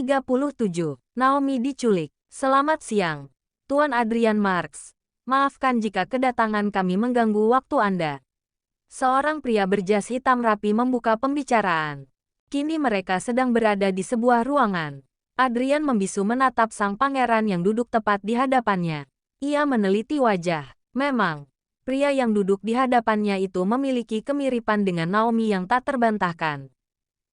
37. Naomi diculik. Selamat siang, Tuan Adrian Marks. Maafkan jika kedatangan kami mengganggu waktu Anda. Seorang pria berjas hitam rapi membuka pembicaraan. Kini mereka sedang berada di sebuah ruangan. Adrian membisu menatap sang pangeran yang duduk tepat di hadapannya. Ia meneliti wajah. Memang, pria yang duduk di hadapannya itu memiliki kemiripan dengan Naomi yang tak terbantahkan.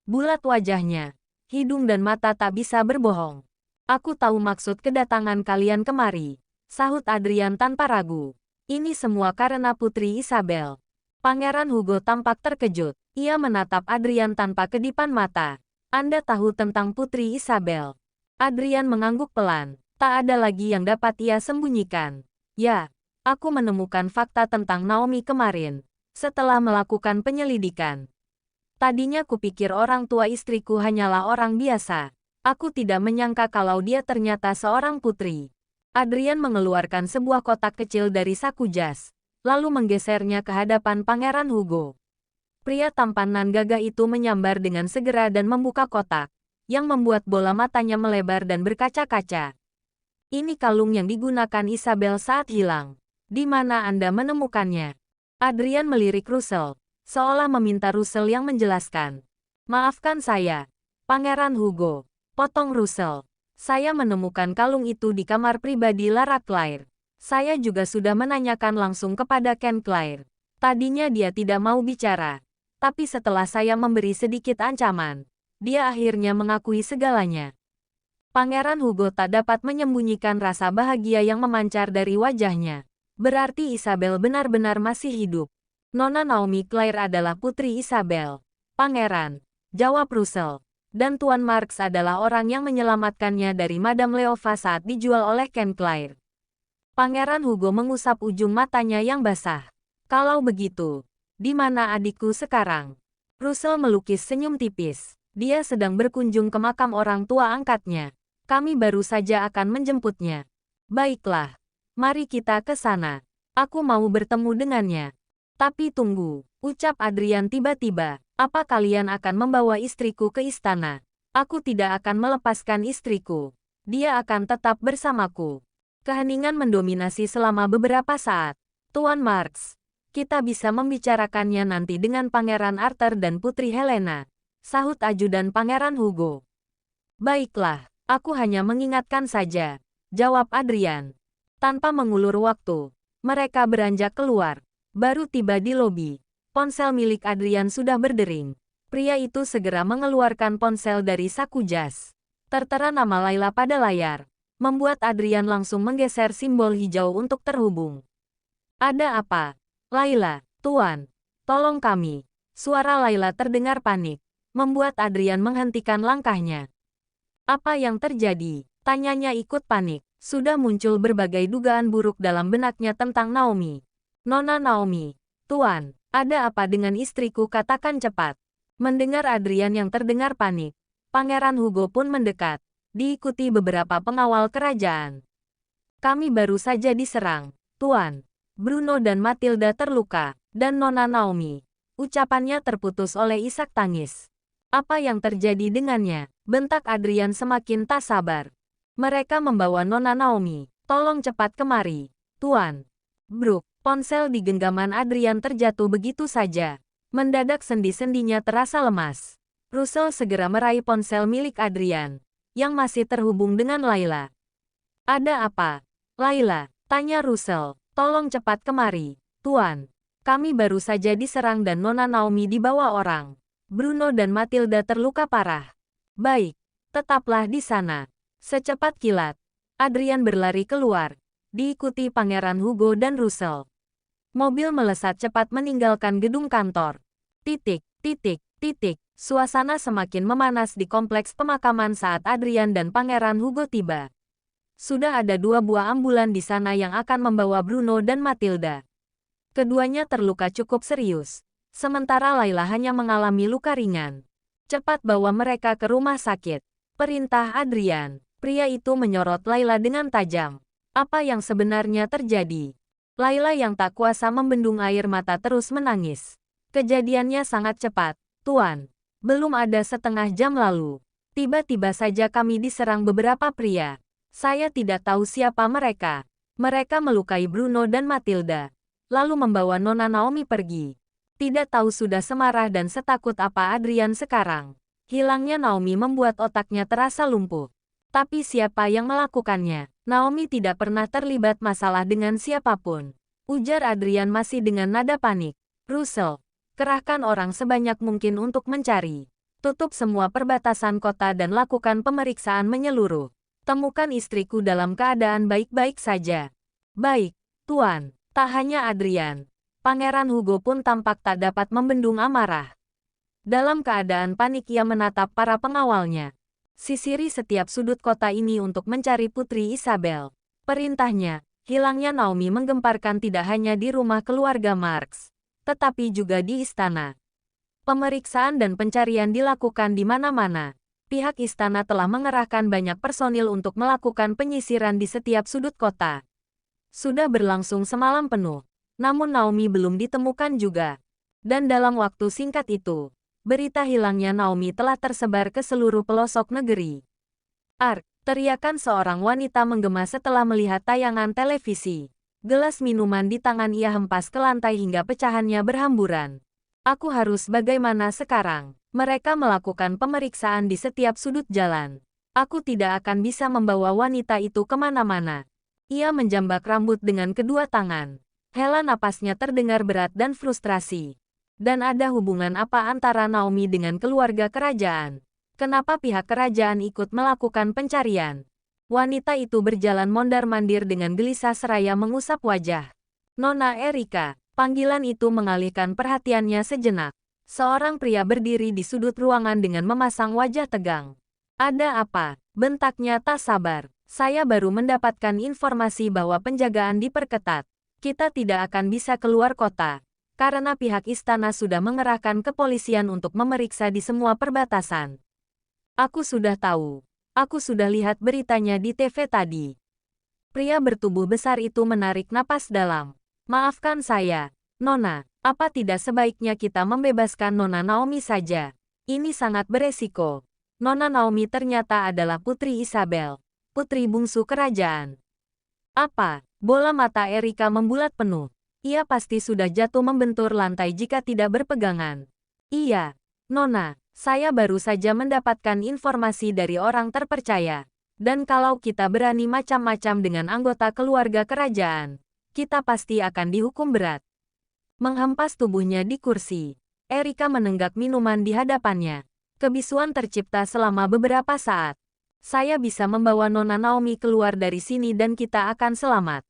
Bulat wajahnya, hidung dan mata tak bisa berbohong. Aku tahu maksud kedatangan kalian kemari, sahut Adrian tanpa ragu. Ini semua karena Putri Isabel. Pangeran Hugo tampak terkejut. Ia menatap Adrian tanpa kedipan mata. Anda tahu tentang Putri Isabel? Adrian mengangguk pelan. Tak ada lagi yang dapat ia sembunyikan. Ya, aku menemukan fakta tentang Naomi kemarin, setelah melakukan penyelidikan. Tadinya kupikir orang tua istriku hanyalah orang biasa. Aku tidak menyangka kalau dia ternyata seorang putri. Adrian mengeluarkan sebuah kotak kecil dari saku jas, lalu menggesernya ke hadapan Pangeran Hugo. Pria tampan nan gagah itu menyambar dengan segera dan membuka kotak, yang membuat bola matanya melebar dan berkaca-kaca. Ini kalung yang digunakan Isabel saat hilang. Di mana Anda menemukannya? Adrian melirik Russell, seolah meminta Russell yang menjelaskan. Maafkan saya, Pangeran Hugo, potong Russell. Saya menemukan kalung itu di kamar pribadi Lara Claire. Saya juga sudah menanyakan langsung kepada Ken Claire. Tadinya dia tidak mau bicara. Tapi setelah saya memberi sedikit ancaman, dia akhirnya mengakui segalanya. Pangeran Hugo tak dapat menyembunyikan rasa bahagia yang memancar dari wajahnya. Berarti Isabel benar-benar masih hidup. Nona Naomi Claire adalah putri Isabel. Pangeran, jawab Russell. Dan Tuan Marks adalah orang yang menyelamatkannya dari Madame Leova saat dijual oleh Ken Claire. Pangeran Hugo mengusap ujung matanya yang basah. Kalau begitu, di mana adikku sekarang? Russell melukis senyum tipis. Dia sedang berkunjung ke makam orang tua angkatnya. Kami baru saja akan menjemputnya. Baiklah, mari kita ke sana. Aku mau bertemu dengannya. Tapi tunggu, ucap Adrian tiba-tiba. Apa kalian akan membawa istriku ke istana? Aku tidak akan melepaskan istriku. Dia akan tetap bersamaku. Keheningan mendominasi selama beberapa saat. Tuan Marks, kita bisa membicarakannya nanti dengan Pangeran Arthur dan Putri Helena, sahut ajudan Pangeran Hugo. Baiklah, aku hanya mengingatkan saja, jawab Adrian. Tanpa mengulur waktu, mereka beranjak keluar. Baru tiba di lobi. Ponsel milik Adrian sudah berdering. Pria itu segera mengeluarkan ponsel dari saku jas. Tertera nama Laila pada layar, membuat Adrian langsung menggeser simbol hijau untuk terhubung. Ada apa? Laila, Tuan, tolong kami. Suara Laila terdengar panik, membuat Adrian menghentikan langkahnya. Apa yang terjadi? Tanyanya ikut panik. Sudah muncul berbagai dugaan buruk dalam benaknya tentang Naomi. Nona Naomi, Tuan, ada apa dengan istriku? Katakan cepat. Mendengar Adrian yang terdengar panik, Pangeran Hugo pun mendekat, diikuti beberapa pengawal kerajaan. Kami baru saja diserang, Tuan. Bruno dan Matilda terluka, dan Nona Naomi. Ucapannya terputus oleh isak tangis. Apa yang terjadi dengannya? Bentak Adrian semakin tak sabar. Mereka membawa Nona Naomi. Tolong cepat kemari, Tuan. Bruk, ponsel di genggaman Adrian terjatuh begitu saja. Mendadak sendi-sendinya terasa lemas. Russell segera meraih ponsel milik Adrian, yang masih terhubung dengan Laila. Ada apa? Laila, tanya Russell. Tolong cepat kemari, Tuan. Kami baru saja diserang dan Nona Naomi dibawa orang. Bruno dan Matilda terluka parah. Baik, tetaplah di sana. Secepat kilat, Adrian berlari keluar, diikuti Pangeran Hugo dan Russell. Mobil melesat cepat meninggalkan gedung kantor. Titik, titik, titik. Suasana semakin memanas di kompleks pemakaman saat Adrian dan Pangeran Hugo tiba. Sudah ada 2 buah ambulan di sana yang akan membawa Bruno dan Matilda. Keduanya terluka cukup serius, sementara Laila hanya mengalami luka ringan. Cepat bawa mereka ke rumah sakit, perintah Adrian. Pria itu menyorot Laila dengan tajam. Apa yang sebenarnya terjadi? Laila yang tak kuasa membendung air mata terus menangis. Kejadiannya sangat cepat, Tuan. Belum ada setengah jam lalu. Tiba-tiba saja kami diserang beberapa pria. Saya tidak tahu siapa mereka. Mereka melukai Bruno dan Matilda, lalu membawa Nona Naomi pergi. Tidak tahu sudah semarah dan setakut apa Adrian sekarang. Hilangnya Naomi membuat otaknya terasa lumpuh. Tapi siapa yang melakukannya? Naomi tidak pernah terlibat masalah dengan siapapun. Ujar Adrian masih dengan nada panik. Russell, kerahkan orang sebanyak mungkin untuk mencari. Tutup semua perbatasan kota dan lakukan pemeriksaan menyeluruh. Temukan istriku dalam keadaan baik-baik saja. Baik, Tuan. Tak hanya Adrian. Pangeran Hugo pun tampak tak dapat membendung amarah. Dalam keadaan panik ia menatap para pengawalnya. Sisiri setiap sudut kota ini untuk mencari Putri Isabel. Perintahnya, hilangnya Naomi menggemparkan tidak hanya di rumah keluarga Marks, tetapi juga di istana. Pemeriksaan dan pencarian dilakukan di mana-mana. Pihak istana telah mengerahkan banyak personil untuk melakukan penyisiran di setiap sudut kota. Sudah berlangsung semalam penuh, namun Naomi belum ditemukan juga. Dan dalam waktu singkat itu, berita hilangnya Naomi telah tersebar ke seluruh pelosok negeri. Ark, teriakan seorang wanita menggema setelah melihat tayangan televisi. Gelas minuman di tangan ia hempas ke lantai hingga pecahannya berhamburan. Aku harus bagaimana sekarang? Mereka melakukan pemeriksaan di setiap sudut jalan. Aku tidak akan bisa membawa wanita itu kemana-mana. Ia menjambak rambut dengan kedua tangan. Hela napasnya terdengar berat dan frustrasi. Dan ada hubungan apa antara Naomi dengan keluarga kerajaan? Kenapa pihak kerajaan ikut melakukan pencarian? Wanita itu berjalan mondar-mandir dengan gelisah seraya mengusap wajah. Nona Erika. Panggilan itu mengalihkan perhatiannya sejenak. Seorang pria berdiri di sudut ruangan dengan memasang wajah tegang. Ada apa? Bentaknya tak sabar. Saya baru mendapatkan informasi bahwa penjagaan diperketat. Kita tidak akan bisa keluar kota, karena pihak istana sudah mengerahkan kepolisian untuk memeriksa di semua perbatasan. Aku sudah tahu. Aku sudah lihat beritanya di TV tadi. Pria bertubuh besar itu menarik napas dalam. Maafkan saya, Nona. Apa tidak sebaiknya kita membebaskan Nona Naomi saja? Ini sangat beresiko. Nona Naomi ternyata adalah Putri Isabel, putri bungsu kerajaan. Apa? Bola mata Erika membulat penuh. Ia pasti sudah jatuh membentur lantai jika tidak berpegangan. Iya, Nona. Saya baru saja mendapatkan informasi dari orang terpercaya. Dan kalau kita berani macam-macam dengan anggota keluarga kerajaan, kita pasti akan dihukum berat. Menghempas tubuhnya di kursi, Erika menenggak minuman di hadapannya. Kebisuan tercipta selama beberapa saat. Saya bisa membawa Nona Naomi keluar dari sini dan kita akan selamat.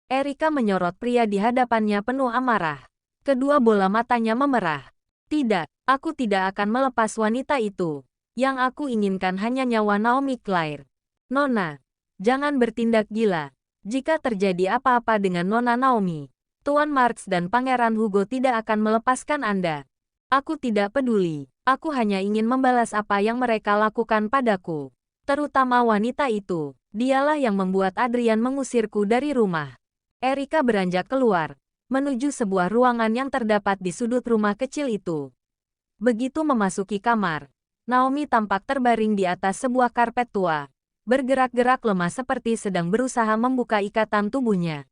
Erika menyorot pria di hadapannya penuh amarah. Kedua bola matanya memerah. Tidak, aku tidak akan melepas wanita itu. Yang aku inginkan hanya nyawa Naomi Claire. Nona, jangan bertindak gila. Jika terjadi apa-apa dengan Nona Naomi, Tuan Marks dan Pangeran Hugo tidak akan melepaskan Anda. Aku tidak peduli. Aku hanya ingin membalas apa yang mereka lakukan padaku. Terutama wanita itu. Dialah yang membuat Adrian mengusirku dari rumah. Erika beranjak keluar, menuju sebuah ruangan yang terdapat di sudut rumah kecil itu. Begitu memasuki kamar, Naomi tampak terbaring di atas sebuah karpet tua. Bergerak-gerak lemah seperti sedang berusaha membuka ikatan tubuhnya.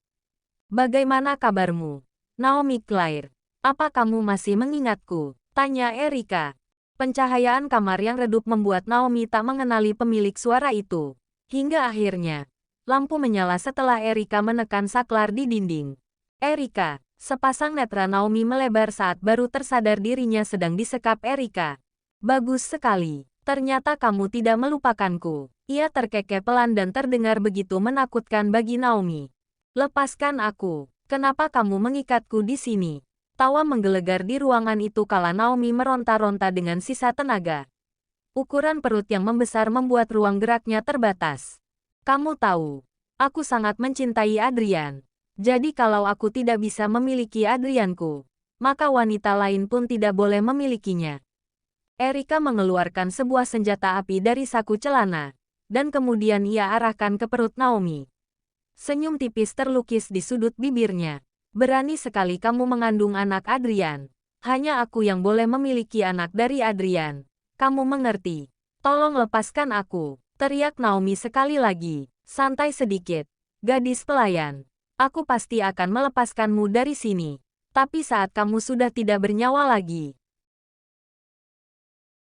Bagaimana kabarmu, Naomi Claire? Apa kamu masih mengingatku? Tanya Erika. Pencahayaan kamar yang redup membuat Naomi tak mengenali pemilik suara itu. Hingga akhirnya, lampu menyala setelah Erika menekan saklar di dinding. Erika, sepasang netra Naomi melebar saat baru tersadar dirinya sedang disekap Erika. Bagus sekali. Ternyata kamu tidak melupakanku. Ia terkekeh pelan dan terdengar begitu menakutkan bagi Naomi. Lepaskan aku. Kenapa kamu mengikatku di sini? Tawa menggelegar di ruangan itu kala Naomi meronta-ronta dengan sisa tenaga. Ukuran perut yang membesar membuat ruang geraknya terbatas. Kamu tahu, aku sangat mencintai Adrian. Jadi kalau aku tidak bisa memiliki Adrianku, maka wanita lain pun tidak boleh memilikinya. Erika mengeluarkan sebuah senjata api dari saku celana, dan kemudian ia arahkan ke perut Naomi. Senyum tipis terlukis di sudut bibirnya. Berani sekali kamu mengandung anak Adrian. Hanya aku yang boleh memiliki anak dari Adrian. Kamu mengerti? Tolong lepaskan aku, teriak Naomi sekali lagi. Santai sedikit, gadis pelayan. Aku pasti akan melepaskanmu dari sini. Tapi saat kamu sudah tidak bernyawa lagi,